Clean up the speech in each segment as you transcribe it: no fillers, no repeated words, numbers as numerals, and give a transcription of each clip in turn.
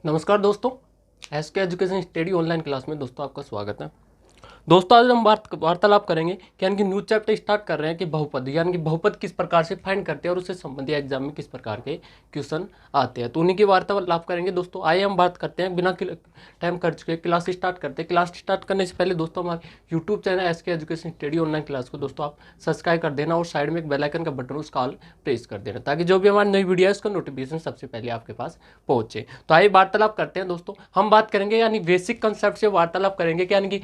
नमस्कार दोस्तों, SK education study online class में दोस्तों आपका स्वागत है। दोस्तों आज हम वार्तालाप करेंगे कि यानी कि न्यू चैप्टर स्टार्ट कर रहे हैं कि बहुपद यानी कि बहुपद किस प्रकार से फाइंड करते हैं और उससे संबंधित एग्जाम में किस प्रकार के क्वेश्चन आते हैं, तो उन्हीं की वार्तालाप करेंगे। दोस्तों आइए हम बात करते हैं, बिना टाइम कर चुके क्लास स्टार्ट करते हैं। क्लास स्टार्ट करने से पहले दोस्तों हमारे YouTube channel SK education study online class को दोस्तों आप सब्सक्राइब कर देना और साइड में एक बेल आइकन का बटन उसका ऑल प्रेस कर देना, ताकि जो भी हमारी नई वीडियो है उसका नोटिफिकेशन सबसे पहले आपके पास पहुंचे। तो आइए वार्तालाप करते हैं। दोस्तों हम बात करेंगे यानी बेसिक कंसेप्ट से वार्तालाप करेंगे कि यानी कि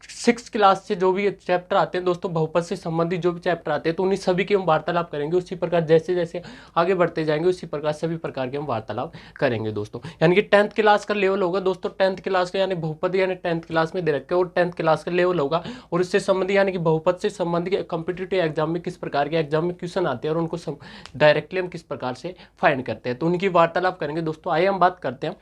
6th क्लास से जो भी चैप्टर आते हैं दोस्तों, बहुपद से संबंधित जो भी चैप्टर आते हैं, तो उन्हीं सभी की हम वार्तालाप करेंगे। उसी प्रकार जैसे जैसे आगे बढ़ते जाएंगे उसी प्रकार सभी प्रकार के हम वार्तालाप करेंगे दोस्तों। यानी कि 10th क्लास का लेवल होगा दोस्तों, 10th क्लास का यानी बहुपद यानी 10th क्लास में दे रखे और 10th क्लास का लेवल होगा, और इससे संबंधित यानी कि बहुपद से संबंधित कॉम्पिटिटिव एग्जाम में किस प्रकार के एग्जाम में क्वेश्चन आते हैं और उनको डायरेक्टली हम किस प्रकार से फाइंड करते हैं, तो उनकी वार्तालाप करेंगे दोस्तों। आइए हम बात करते हैं,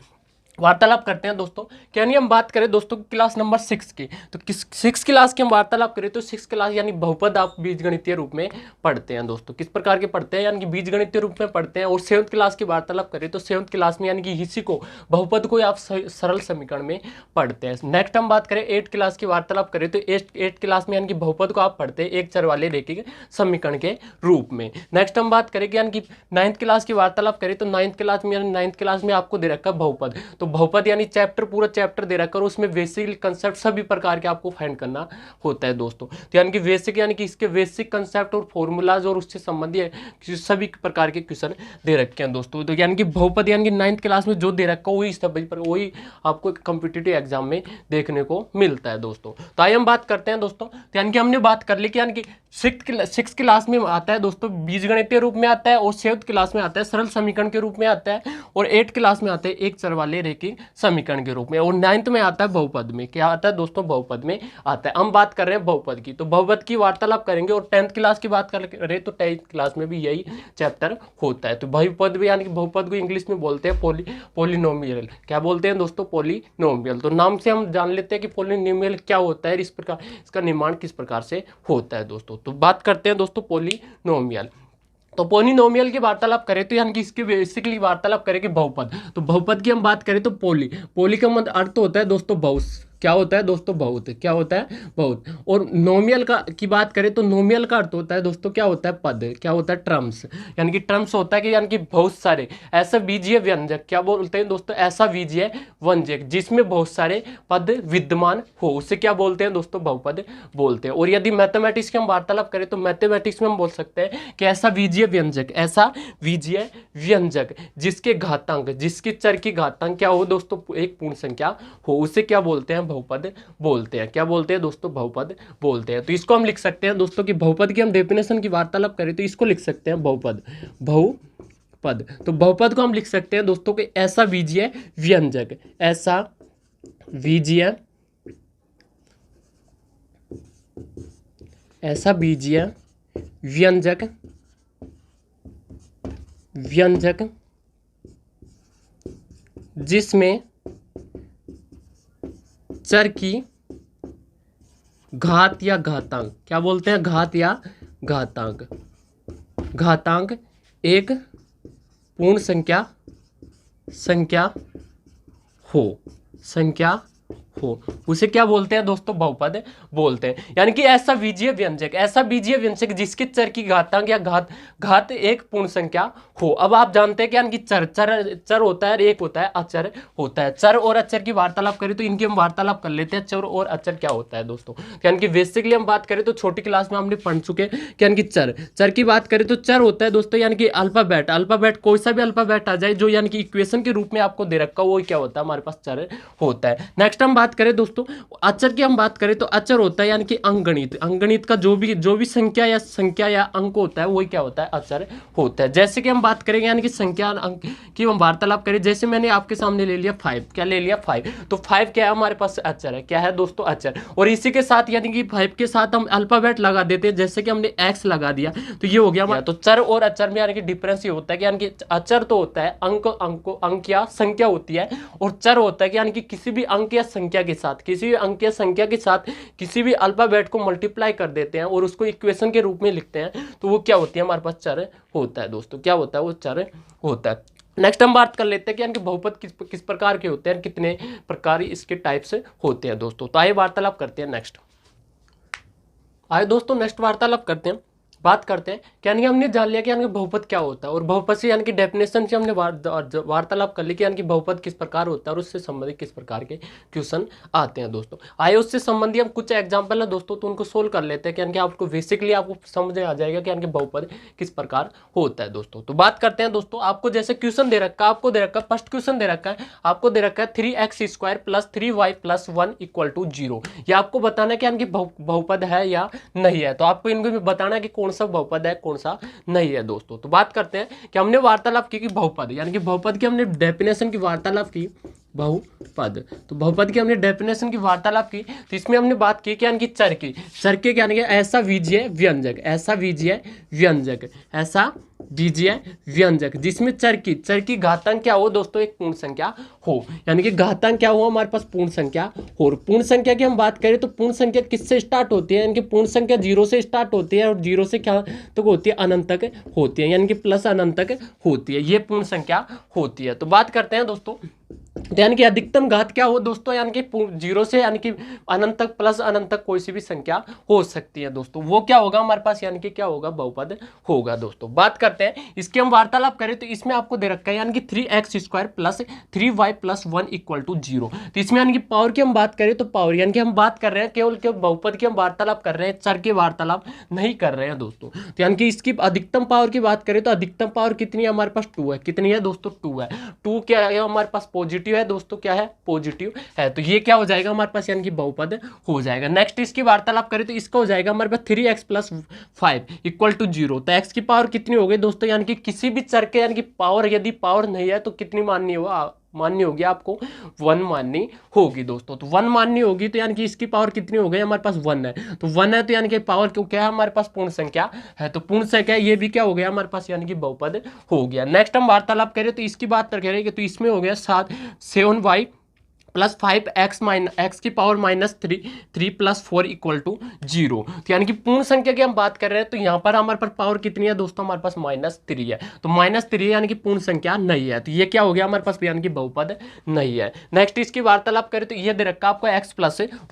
वार्तालाप करते हैं दोस्तों। क्या नहीं हम बात करें दोस्तों क्लास नंबर 6 की, तो किस 6 क्लास की हम वार्तालाप करें तो 6 क्लास यानी बहुपद आप बीजगणितीय रूप में पढ़ते हैं दोस्तों। किस प्रकार के पढ़ते हैं यानी कि बीजगणितीय रूप में पढ़ते हैं। और 7th क्लास की वार्तालाप करें तो 7th क्लास में यानी कि इसी को बहुपद को आप सरल समीकरण में पढ़ते हैं। नेक्स्ट हम बात करें 8th क्लास की वार्तालाप करें तो 8th क्लास में यानी कि बहुपद को आप पढ़ते हैं एक चर वाले रेखीय समीकरण के रूप में। नेक्स्ट हम बात करें कि यानी कि 9th क्लास की वार्तालाप करें तो 9th क्लास में यानी 9th क्लास में आपको दे रखा है बहुपद, तो बहुपद यानी चैप्टर पूरा चैप्टर दे रखा है और उसमें बेसिक कंसेप्ट सभी प्रकार के आपको फाइंड करना होता है दोस्तों। तो यानी कि बेसिक यानी कि इसके बेसिक कंसेप्ट और फॉर्मूलाज और उससे संबंधित सभी प्रकार के क्वेश्चन दे रखे हैं दोस्तों। तो यानी कि बहुपद यानी कि 9th क्लास में जो दे रखा है वही आपको कॉम्पिटिटिव एग्जाम में देखने को मिलता है दोस्तों। तो आइए हम बात करते हैं दोस्तों। तो यानी कि हमने बात कर ली कि यानी कि 6th क्लास में आता है दोस्तों बीजगणितीय रूप में आता है, और 7th क्लास में आता है सरल समीकरण के रूप में आता है, और 8th क्लास में आता है एक चर वाले रेखीय समीकरण के रूप में, और 9th में आता है बहुपद में। क्या आता है दोस्तों? बहुपद में आता है। हम बात कर रहे हैं बहुपद की, तो बहुपद की वार्तालाप करेंगे। और 10th क्लास की बात कर रहे तो 10th क्लास में भी यही चैप्टर होता है। तो बहुपद भी यानी कि बहुपद को इंग्लिश में बोलते हैं पोलिनोमियल। क्या बोलते हैं दोस्तों? पोलिनोमियल। तो नाम से हम जान लेते हैं कि पोलिनोमियल क्या होता है, इस प्रकार इसका निर्माण किस प्रकार से होता है दोस्तों। तो बात करते हैं दोस्तों पोलिनोमियल। तो पोलिनोमियल की वार्तालाप करें तो यानी कि इसकी बेसिकली वार्तालाप करेंगे बहुपद। तो बहुपद की हम बात करें तो पोली का मतलब अर्थ होता है दोस्तों बहुत। क्या होता है दोस्तों? बहुत। क्या होता है? बहुत। और नोमियल का की बात करें तो नोमियल का अर्थ होता है दोस्तों क्या होता है? पद। क्या होता है? टर्म्स। यानी कि टर्म्स होता है कि यानी कि बहुत सारे ऐसा बीजीय व्यंजक, क्या बोलते हैं दोस्तों? ऐसा बीजीय व्यंजक जिसमें बहुत सारे पद विद्यमान हो, उसे क्या बोलते हैं दोस्तों? बहुपद बोलते हैं। और यदि मैथमेटिक्स की हम वार्तालाप करें तो मैथमेटिक्स में हम बोल सकते हैं कि ऐसा बीजीय व्यंजक जिसके घातांक, जिसके चर की घातांक क्या हो दोस्तों? एक पूर्ण संख्या हो, उसे क्या बोलते हैं? बहुपद बोलते हैं। क्या बोलते हैं दोस्तों? बहुपद बोलते हैं। तो इसको हम लिख सकते हैं दोस्तों कि बहुपद की हम डेफिनेशन की वार्तालाप करें तो इसको लिख सकते हैं बहुपद। तो बहुपद को हम लिख सकते हैं दोस्तों कि ऐसा बीजीय व्यंजक, ऐसा बीजीय व्यंजक जिसमें चर की घात या घातांक, क्या बोलते हैं? घात या घातांक एक पूर्ण संख्या हो, उसे क्या बोलते हैं दोस्तों? बहुपद बोलते हैं। यानी कि ऐसा बीजीय व्यंजक जिसके चर की घातांक या घात एक पूर्ण संख्या हो। अब आप जानते हैं कि यानी कि चर होता है, एक होता है अचर होता है। चर और अचर की वार्तालाप करें तो इनकी हम वार्तालाप कर लेते हैं। चर और अचर क्या होता है दोस्तों? यानी कि बेसिकली हम बात करें तो छोटी क्लास में हमने पढ़ चुके हैं यानी कि चर की बात करें तो चर होता है दोस्तों यानी कि अल्फाबेट कोई सा भी अल्फाबेट आ जाए जो यानी कि इक्वेशन के रूप में आपको दे रखा हो, वो क्या होता है? हमारे पास चर होता है। नेक्स्ट हम बात करें दोस्तों अचर की, हम बात करें तो अचर होता है यानी कि अंकगणित का जो भी संख्या या अंक होता है वही क्या होता है? अचर होता है। जैसे कि हम बात करेंगे यानी कि संख्या अंक की हम वार्तालाप करें, जैसे मैंने आपके सामने ले लिया 5। क्या ले लिया? 5। तो 5 क्या है? हमारे पास अचर है। क्या है दोस्तों? अचर। और इसी के साथ यानी कि 5 के साथ हम अल्फाबेट लगा देते हैं, जैसे कि हमने एक्स लगा दिया तो ये हो गया। तो चर और अचर में यानी कि डिफरेंस ये होता है कि यानी कि अचर तो होता है अंक या संख्या होती है, और चर होता है कि यानी कि किसी भी अंक या संख्या के साथ किसी भी अल्फाबेट को मल्टीप्लाई कर देते हैं और उसको इक्वेशन के रूप में लिखते हैं, तो वो क्या होती है? हमारे पास चर होता है दोस्तों। क्या होता है? वो चर होता है। नेक्स्ट हम बात कर लेते हैं कि यानी कि बहुपद किस प्रकार के होते हैं, कितने प्रकार इसके टाइप्स होते हैं दोस्तों। तो आइए वार्तालाप करते हैं नेक्स्ट। आइए दोस्तों नेक्स्ट वार्तालाप करते हैं, बात करते हैं कि यानी कि हमने जान लिया कि यानी कि बहुपद क्या होता है, और बहुपद से यानी कि डेफिनेशन से हमने वार्तालाप कर ली कि यानी कि बहुपद किस प्रकार होता है और उससे संबंधित किस प्रकार के क्वेश्चन आते हैं दोस्तों। आइए उससे संबंधित हम कुछ एग्जांपल है दोस्तों, तो उनको सोल्व कर लेते हैं कि यानी कि आपको बेसिकली आपको समझ आ जाएगा कि यानी कि बहुपद किस प्रकार होता है दोस्तों। तो बात करते हैं दोस्तों, आपको जैसे क्वेश्चन दे रखा है, आपको दे रखा है फर्स्ट क्वेश्चन दे रखा है, आपको दे रखा है 3x² + 3y + 1 = 0। ये आपको बताना है कि यानी कि बहुपद है या नहीं है, तो आपको इनको भी बताना है कि कौन सा बहुपद है कौन सा नहीं है दोस्तों। तो बात करते हैं कि हमने वार्तालाप की कि बहुपद यानी कि बहुपद की हमने डेफिनेशन की वार्तालाप की, बहुपद, तो बहुपद की हमने डेफिनेशन की वार्तालाप की। तो इसमें हमने बात की कि यानी कि चर के यानी कि ऐसा बीजीय व्यंजक, ऐसा बीजीय व्यंजक, ऐसा बीजीय व्यंजक जिसमें चर की घातांक क्या हो दोस्तों, एक पूर्ण संख्या हो, यानी कि घातांक क्या हो हमारे पास पूर्ण संख्या हो। और पूर्ण संख्या की हम बात करें तो पूर्ण संख्या किससे स्टार्ट होती है, यानी कि पूर्ण संख्या 0 से स्टार्ट होती है और 0 से क्या तक होती है, अनंत तक होती है, यानी कि प्लस अनंत तक होती है, ये पूर्ण संख्या होती है। तो बात करते हैं दोस्तों, तो यानी कि अधिकतम घात क्या हो दोस्तों, यानी कि 0 से यानी कि अनंत तक प्लस अनंत तक कोई सी भी संख्या हो सकती है दोस्तों, वो क्या होगा हमारे पास, यानी कि क्या होगा, बहुपद होगा दोस्तों। बात करते हैं इसके हम वार्तालाप करें तो इसमें आपको दे रखा है यानी कि 3x² + 3y + 1 = 0। तो इसमें यानी कि पावर की हम बात करें तो पावर यानी कि हम बात कर रहे हैं केवल बहुपद की हम वार्तालाप कर रहे हैं, चर के वार्तालाप नहीं कर रहे हैं दोस्तों। तो यानी कि इसकी अधिकतम पावर की बात करें तो अधिकतम पावर कितनी है हमारे पास, 2 है। कितनी है दोस्तों, 2 है। 2 क्या है हमारे पास, पॉजिटिव है दोस्तों, क्या है, पॉजिटिव है। तो ये क्या हो जाएगा हमारे पास, यानी कि बहुपद हो जाएगा। नेक्स्ट इसकी वार्तालाप करें तो इसका हो जाएगा हमारे पास 3x + 5 = 0। तो x की पावर कितनी हो गई दोस्तों, यानी कि किसी भी चर के यानी कि पावर यदि पावर नहीं है तो कितनी माननी होगी आपको, 1 माननी होगी दोस्तों। तो 1 माननी होगी, तो यानी कि इसकी पावर कितनी हो गई हमारे पास, 1 है। तो 1 है तो यानी कि पावर क्यों क्या है हमारे पास, पूर्ण संख्या है। तो पूर्ण संख्या ये भी क्या हो गया हमारे पास, यानी कि बहुपद हो गया। नेक्स्ट हम वार्तालाप करें तो इसकी बात करेंगे तो इसमें हो गया 7y + 5x - x की पावर -3 + 4 = 0। तो यानी कि पूर्ण संख्या की हम बात कर रहे हैं तो यहाँ पर हमारे पास पावर कितनी है दोस्तों, हमारे पास -3 है। तो -3 यानी कि पूर्ण संख्या नहीं है, तो ये क्या हो गया हमारे पास, यानी कि बहुपद नहीं है। नेक्स्ट इसकी वार्तालाप करें तो ये दे रखा आपको x +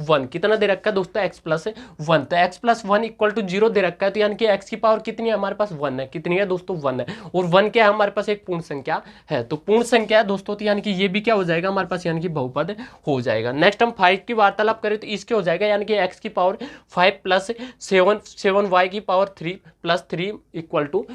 1, कितना दे रखा है दोस्तों, x + 1। तो x + 1 = 0 दे रखा है, तो यानी कि x की पावर कितनी है हमारे पास, 1 है। कितनी है दोस्तों, 1 है। और 1 क्या है हमारे पास, एक पूर्ण संख्या है। तो पूर्ण संख्या है दोस्तों, तो यानी कि ये भी क्या हो जाएगा हमारे पास, यानी कि बहुपद हो जाएगा। नेक्स्ट हम 5 की वार्तालाप करें तो इसके हो जाएगा यानी कि x की पावर 5 + 7y की पावर 3 + 3 =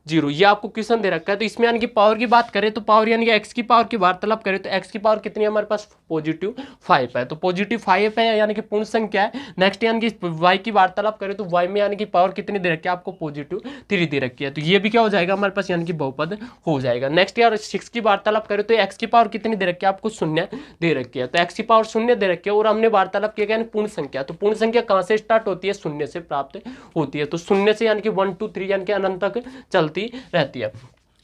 0। ये आपको क्वेश्चन दे रखा है। तो इसमें यानी कि पावर की बात करें तो पावर यानी कि x की पावर की वार्तालाप करें तो x की पावर कितनी है हमारे पास, +5 है। तो +5 है यानी कि पूर्ण संख्या है। नेक्स्ट यानी कि y की वार्तालाप करें तो y में यानी कि पावर कितनी दे रखी है आपको, +3 दे रखी है। तो ये भी क्या हो जाएगा हमारे पास, यानी कि बहुपद हो जाएगा। नेक्स्ट यार 6 की वार्तालाप करें तो x की पावर कितनी दे रखी है आपको, 0 दे रखी है। तो x की पावर 0 दे रखी है और हमने वार्तालाप किया गया पूर्ण संख्या। तो पूर्ण संख्या कहां से स्टार्ट होती है, 0 से प्राप्त होती है। तो 0 से यानी कि 1 2 3 यानी कि अनंत तक चलती रहती है।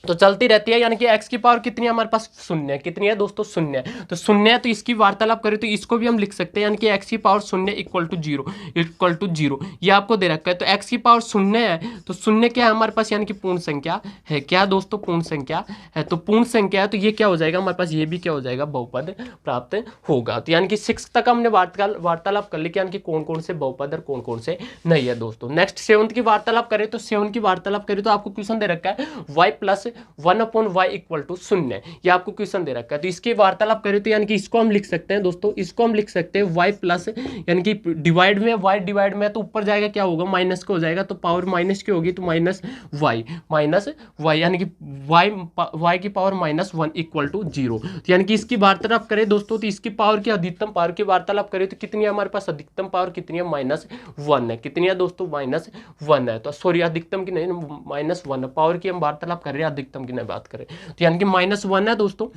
तो चलती रहती है, यानी कि x की पावर कितनी है हमारे पास, 0। कितनी है दोस्तों, 0 है। तो 0 है तो इसकी वार्तालाप करें तो इसको भी हम लिख सकते हैं, यानी कि x की पावर 0 = 0 ये आपको दे रखा है। तो x की पावर 0 है, तो 0 क्या है हमारे पास, यानी कि पूर्ण संख्या है। क्या दोस्तों, पूर्ण संख्या है। तो पूर्ण संख्या है तो ये क्या हो जाएगा हमारे पास, ये भी क्या हो जाएगा, बहुपद प्राप्त होगा। तो यानी कि 6 तक हमने वार्तालाप कर ली कि यानी कि कौन कौन से बहुपद और कौन कौन से नहीं है दोस्तों। नेक्स्ट 7 की वार्तालाप करें तो 7 की वार्तालाप करें तो आपको क्वेश्चन दे रखा है y + 1/y = 0। ये आपको क्वेश्चन दे रखा है। तो इसकी वार्तालाप करें तो यानी कि इसको हम लिख सकते हैं दोस्तों, इसको हम लिख सकते हैं y प्लस यानी कि डिवाइड में y डिवाइड में तो ऊपर जाएगा क्या होगा, माइनस का हो जाएगा। तो पावर माइनस की होगी तो -y यानी कि y की पावर -1 = 0। तो यानी कि इसकी वार्तालाप करें दोस्तों तो इसकी पावर की अधिकतम पावर की वार्तालाप करें तो कितनी है हमारे पास, अधिकतम पावर कितनी है, -1 है। कितनी है दोस्तों, -1 है। तो सॉरी अधिकतम की नहीं, -1 है। पावर की हम वार्तालाप कर रहे हैं, अधिकतम की नहीं बात करें। तो यानी कि -1 है दोस्तों।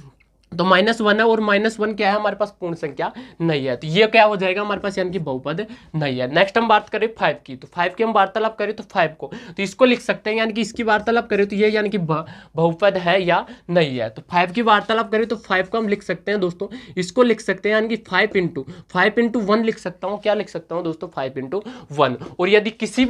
तो -1 है और -1 क्या है हमारे पास, पूर्ण संख्या नहीं है, तो ये क्या हो जाएगा हमारे पास, यानी कि बहुपद नहीं है। नेक्स्ट हम बात करें 5 की, तो 5 की हम वार्तालाप करें तो 5 को तो इसको लिख सकते हैं, यानी कि इसकी वार्तालाप करें तो ये यानी कि बहुपद है या नहीं है। तो 5 की वार्तालाप करें तो 5 को हम लिख सकते हैं दोस्तों, इसको लिख सकते हैं यानी कि 5 × 1 लिख सकता हूँ। क्या लिख सकता हूँ दोस्तों, 5 × 1। और यदि किसी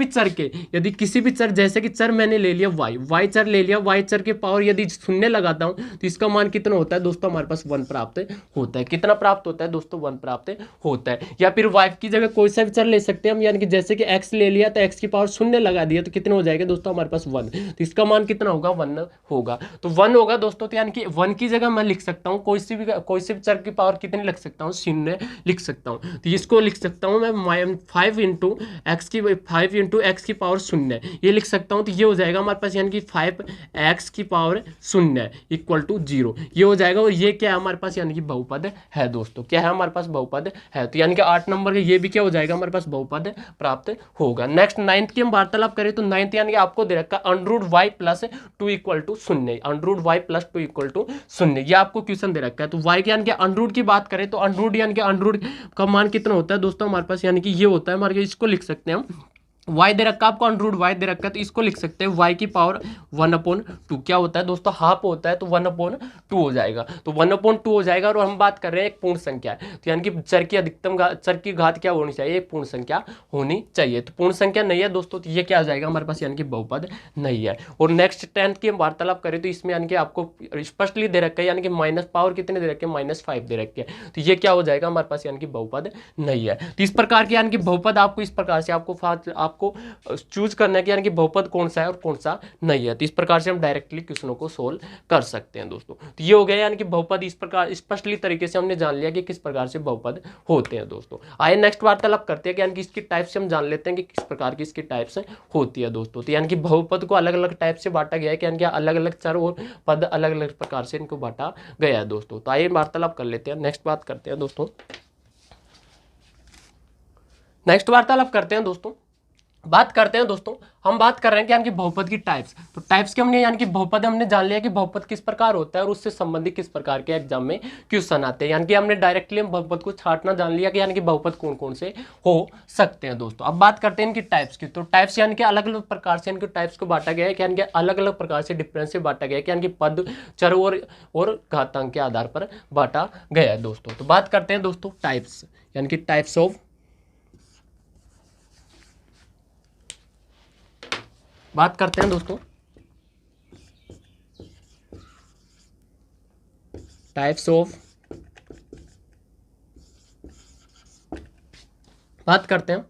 भी चर जैसे कि चर मैंने ले लिया वाई चर ले लिया, वाई चर के पावर यदि शून्य लगाता हूँ तो इसका मान कितना होता है दोस्तों, हमारे पास 1 प्राप्त होता है। कितना प्राप्त होता है दोस्तों, 1 प्राप्त होता है। या फिर y की जगह कोई सा भी चर ले सकते हैं हम, यानी कि जैसे कि x ले लिया तो x की पावर शून्य लगा दिया तो कितना हो जाएगा दोस्तों, हमारे पास 1, तो इसका मान कितना होगा, 1 होगा। तो 1 होगा दोस्तों, तो यानी कि 1 की जगह मैं लिख सकता हूँ कोई से भी चर की पावर कितनी लिख सकता हूँ, शून्य लिख सकता हूँ। तो इसको लिख सकता हूँ मैं 5 × x की पावर शून्य, ये लिख सकता हूँ। तो ये हो जाएगा हमारे पास यानी कि 5x की पावर शून्य इक्वल टू 0, ये हो जाएगा। और ये क्या है हमारे पास, यानी कि बहुपद है दोस्तों। क्या है हमारे पास, बहुपद है। तो यानी कि 8 नंबर का ये भी क्या हो जाएगा हमारे पास, बहुपद प्राप्त होगा। नेक्स्ट 9th की हम वार्तालाप करें तो 9th यानी कि आपको दे रखा √y + 2 = 0, √y + 2 = 0, ये आपको क्वेश्चन दे रखा है। तो y के यानी कि √ की बात करें तो √ यानी कि √ का मान कितना होता है दोस्तों हमारे पास, यानी कि ये होता है हमारे, इसको लिख सकते हैं हम, y दे रखा है आपको, √y दे रखा है, तो इसको लिख सकते हैं y की पावर 1/2, क्या होता है दोस्तों, हाफ होता है, तो 1/2 हो जाएगा। तो 1/2 हो जाएगा। और हम बात कर रहे हैं एक पूर्ण संख्या है, तो यानी कि चर की घात क्या होनी चाहिए, एक पूर्ण संख्या होनी चाहिए। तो पूर्ण संख्या नहीं है दोस्तों, तो ये क्या आ जाएगा हमारे पास, यानी कि बहुपद नहीं है। और नेक्स्ट 10th की हम वार्तालाप करें तो इसमें यानी कि आपको स्पष्टली दे रखा है, यानी कि माइनस पावर कितने दे रखे हैं, -5 दे रखे हैं, तो ये क्या हो जाएगा हमारे पास, यानी कि बहुपद नहीं है। तो इस प्रकार के यानी कि बहुपद आपको इस प्रकार से आपको चूज करना है कि यानी कि बहुपद कौन सा है और कौन सा नहीं है। तो इस प्रकार से हम डायरेक्टली क्वेश्चनों को सोल्व कर सकते हैं दोस्तों। तो ये हो गया यानी कि बहुपद, इस प्रकार स्पष्टली तरीके से हमने जान लिया कि किस प्रकार से बहुपद होते हैं दोस्तों। आइए नेक्स्ट वार्तालाप करते हैं कि यानी कि इसकी टाइप से हम जान लेते हैं कि किस प्रकार की इसकी टाइप्स होती है दोस्तों। तो यानी कि बहुपद को अलग अलग टाइप से बांटा गया है, कि यानी कि अलग अलग चर और पद अलग अलग प्रकार से इनको बांटा गया है दोस्तों। तो आइए वार्तालाप कर लेते हैं। नेक्स्ट बात करते हैं दोस्तों, नेक्स्ट वार्तालाप करते हैं दोस्तों, बात करते हैं दोस्तों, हम बात कर रहे हैं कि यानी कि बहुपद की टाइप्स। तो टाइप्स के हमने यानी कि बहुपद हमने जान लिया कि बहुपद किस प्रकार होता है और उससे संबंधित किस प्रकार के एग्जाम में क्वेश्चन आते हैं। यानी कि हमने डायरेक्टली हम बहुपद को छांटना जान लिया कि यानी कि बहुपद कौन कौन से हो सकते हैं दोस्तों। अब बात करते हैं इनकी टाइप्स की। तो टाइप्स यानी कि अलग अलग प्रकार से इनके टाइप्स को बांटा गया है, यानी कि अलग अलग प्रकार से डिफरेंस से बांटा गया है, यानी कि पद, चर और घातांक के आधार पर बांटा गया है दोस्तों। तो बात करते हैं दोस्तों टाइप्स, यानी कि टाइप्स ऑफ, बात करते हैं दोस्तों टाइप्स ऑफ, बात करते हैं।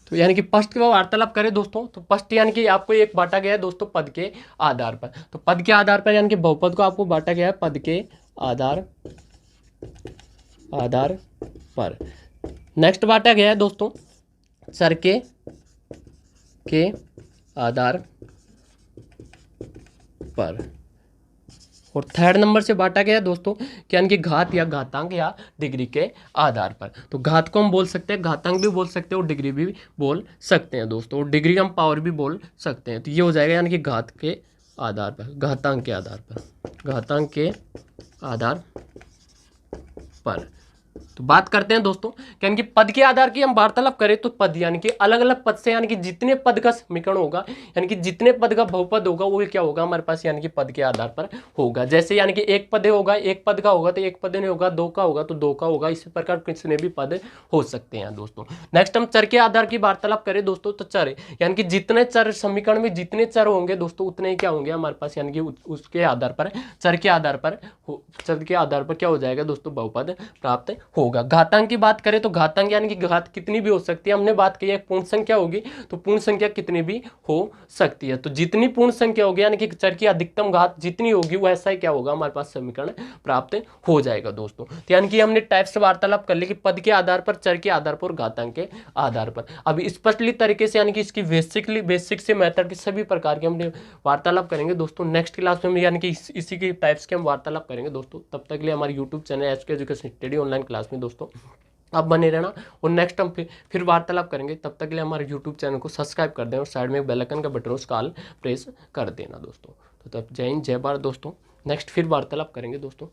तो यानी कि फर्स्ट का वार्तालाप करें दोस्तों, तो फर्स्ट यानी कि आपको एक बांटा गया है दोस्तों पद के आधार पर। तो पद के आधार पर यानी कि बहुपद को आपको बांटा गया है पद के आधार पर। नेक्स्ट बांटा गया है दोस्तों चर के आधार पर। और थर्ड नंबर से बांटा गया है दोस्तों यानी कि घात या घातांक या डिग्री के आधार पर। तो घात को हम बोल सकते हैं, घातांक भी बोल सकते हैं और डिग्री भी बोल सकते हैं दोस्तों, और डिग्री हम पावर भी बोल सकते हैं। तो ये हो जाएगा यानी कि घात के आधार पर, घातांक के आधार पर, घातांक के आधार पर। तो बात करते हैं दोस्तों यानी कि पद के आधार की हम वार्तालाप करें तो पद यानी कि अलग अलग पद से यानी कि जितने पद का समीकरण होगा, यानी कि जितने पद का बहुपद होगा वो क्या होगा हमारे पास, यानी कि पद के आधार पर होगा। जैसे यानी कि एक पद होगा, एक पद का होगा तो एक पद नहीं होगा, दो का होगा तो दो का होगा, इसी प्रकार कितने भी पद हो सकते हैं दोस्तों। नेक्स्ट हम चर के आधार की वार्तालाप करें दोस्तों, तो चर यानी कि जितने चर समीकरण में जितने चर होंगे दोस्तों उतने ही क्या होंगे हमारे पास, यानी कि उसके आधार पर, चर के आधार पर क्या हो जाएगा दोस्तों, बहुपद प्राप्त होगा। घातांक की बात करें तो घातांक यानी कि घात कितनी भी हो सकती है, हमने बात की है पूर्ण संख्या होगी तो पूर्ण संख्या कितनी भी हो सकती है। तो जितनी पूर्ण संख्या होगी यानी कि चर की अधिकतम घात जितनी होगी वैसा ही क्या होगा हमारे पास समीकरण प्राप्त हो जाएगा दोस्तों। तो यानी कि हमने टाइप से वार्तालाप कर ली कि पद के आधार पर, चर के आधार पर और घातांक के आधार पर। अभी स्पष्टली तरीके से यानी कि इसकी बेसिक से मेथड के सभी प्रकार के हमने वार्तालाप करेंगे दोस्तों। नेक्स्ट क्लास में यानी कि इसी के टाइप्स के हम वार्तालाप करेंगे दोस्तों। तब तक के लिए हमारे YouTube channel HK education study online class में दोस्तों आप बने रहना, और नेक्स्ट हम फिर वार्तालाप करेंगे। तब तक के लिए हमारे यूट्यूब चैनल को सब्सक्राइब कर दें और साइड में बेल आइकन का बटन उसका ऑल प्रेस कर देना दोस्तों। तो तब जय हिंद, जय भारत दोस्तों। नेक्स्ट फिर वार्तालाप करेंगे दोस्तों।